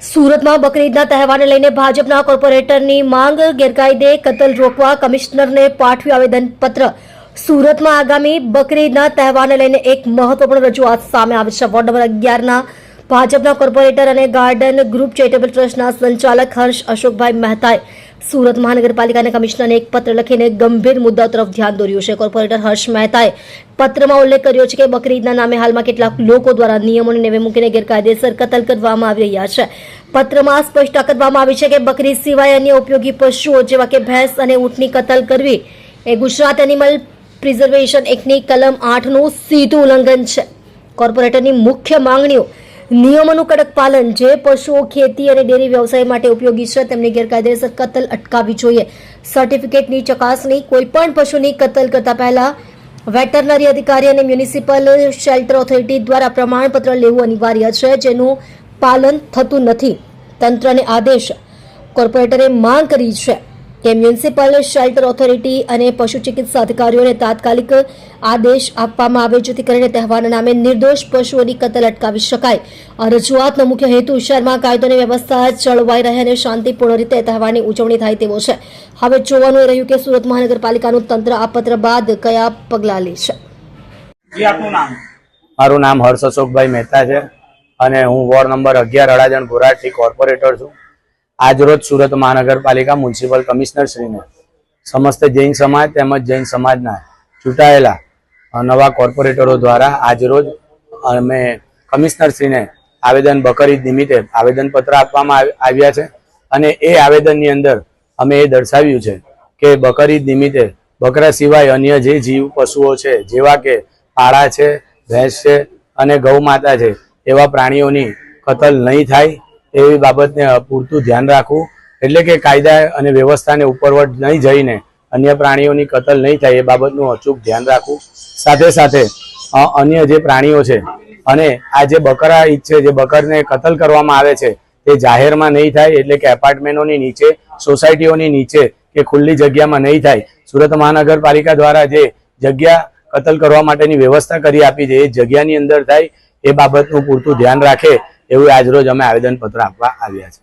સુરતમાં બકરીદના તહેવારને લઈને ભાજપના કોર્પોરેટરની માંગ, ગેરકાયદે કતલ રોકવા કમિશનરને પાઠવ્યું આવેદનપત્ર। સુરતમાં આગામી બકરીદના તહેવારને લઈને એક મહત્વપૂર્ણ રજૂઆત સામે આવી છે। વોર્ડ નંબર 11ના ભાજપના કોર્પોરેટર અને ગાર્ડન ગ્રુપ ચેરિટેબલ ટ્રસ્ટના સંચાલક હર્ષ અશોકભાઈ મહેતાએ સુરત મહાનગરપાલિકાના કમિશનરને એક પત્ર લખીને ગંભીર મુદ્દાઓ તરફ ધ્યાન દોર્યું છે। કોર્પોરેટર હર્ષ મહેતાએ પત્રમાં ઉલ્લેખ કર્યો છે કે બકરીદના નામે હાલમાં કેટલાક લોકો દ્વારા નિયમોને નેવે મૂકીને ગેરકાયદેસર કતલ કરવામાં આવી રહ્યા છે। પત્રમાં સ્પષ્ટતા કરવામાં આવી છે કે બકરી સિવાય અન્ય ઉપયોગી પશુઓ જેવા કે ભેંસ અને ઊંટની કતલ કરવી એ ગુજરાત એનિમલ પ્રિઝર્વેશન એક્ટની કલમ 8નું સીધું ઉલ્લંઘન છે। કોર્પોરેટરની મુખ્ય માંગણીઓ નિયમોનું કડક પાલન, જે પશુઓ ખેતી અને ડેરી વ્યવસાય માટે ઉપયોગી છે તેમની ગેરકાયદેસર કતલ અટકાવવી જોઈએ। સર્ટિફિકેટની ચકાસણી, કોઈપણ પશુની કતલ કરતા પહેલા વેટરનરી અધિકારી અને મ્યુનિસિપલ શેલ્ટર ઓથોરિટી દ્વારા પ્રમાણપત્ર લેવું અનિવાર્ય છે, જેનું પાલન થતું નથી। તંત્રને આદેશ, કોર્પોરેટરે માંગ કરી છે કે મ્યુનિસિપલ શેલ્ટર ઓથોરિટી અને પશુ ચિકિત્સા અધિકારીઓને તાત્કાલિક આદેશ આપવામાં આવે, જેથી કરીને તહેવારના નામે નિર્દોષ પશુઓની કતલ અટકાવી શકાય। આ રજૂઆતનો મુખ્ય હેતુ શહેરમાં કાયદો અને વ્યવસ્થા જળવાઈ રહે અને શાંતિપૂર્ણ રીતે તહેવારની ઉજવણી થાય તેવો છે। હવે જોવાનું એ રહ્યું કે સુરત મહાનગરપાલિકાનું તંત્ર આ પત્ર બાદ કયા પગલાં લે છે। મારું નામ હર્ષ અશોકભાઈ મહેતા છે અને હું વોર્ડ નંબર 11 અડાજણ ગોરાટથી કોર્પોરેટર છું। આજરોજ સુરત મહાનગરપાલિકા મ્યુનિસિપલ કમિશનર શ્રીને સમસ્ત જૈન સમાજ તેમજ જૈન સમાજના ચૂંટાયેલા નવા કોર્પોરેટરો દ્વારા આજરોજ અમે કમિશનર શ્રીને આવેદન બકરીદ નિમિત્તે આવેદનપત્ર આપવામાં આવ્યા છે અને એ આવેદનની અંદર અમે એ દર્શાવ્યું છે કે બકરીદ નિમિત્તે બકરા સિવાય અન્ય જે જીવ પશુઓ છે, જેવા કે પાડા છે, ભેંસ છે અને ગૌ માતા છે, એવા પ્રાણીઓની કતલ નહીં થાય એવી બાબતને પૂરતું ધ્યાન રાખવું। એટલે કે કાયદા અને વ્યવસ્થાને ઉપરવટ નહીં જઈને અન્ય પ્રાણીઓની કતલ નહીં થાય એ બાબતનું અચૂક ધ્યાન રાખવું। સાથે સાથે અન્ય જે પ્રાણીઓ છે અને આ જે બકરા ઈદ છે, જે બકરને કતલ કરવામાં આવે છે તે જાહેરમાં નહીં થાય, એટલે કે એપાર્ટમેન્ટોની નીચે, સોસાયટીઓની નીચે કે ખુલ્લી જગ્યામાં નહીં થાય। સુરત મહાનગરપાલિકા દ્વારા જે જગ્યા કતલ કરવા માટેની વ્યવસ્થા કરી આપી છે એ જગ્યાની અંદર થાય, એ બાબતનું પૂરતું ધ્યાન રાખે એવું આજરોજ અમે આવેદનપત્ર આપવા આવ્યા છે।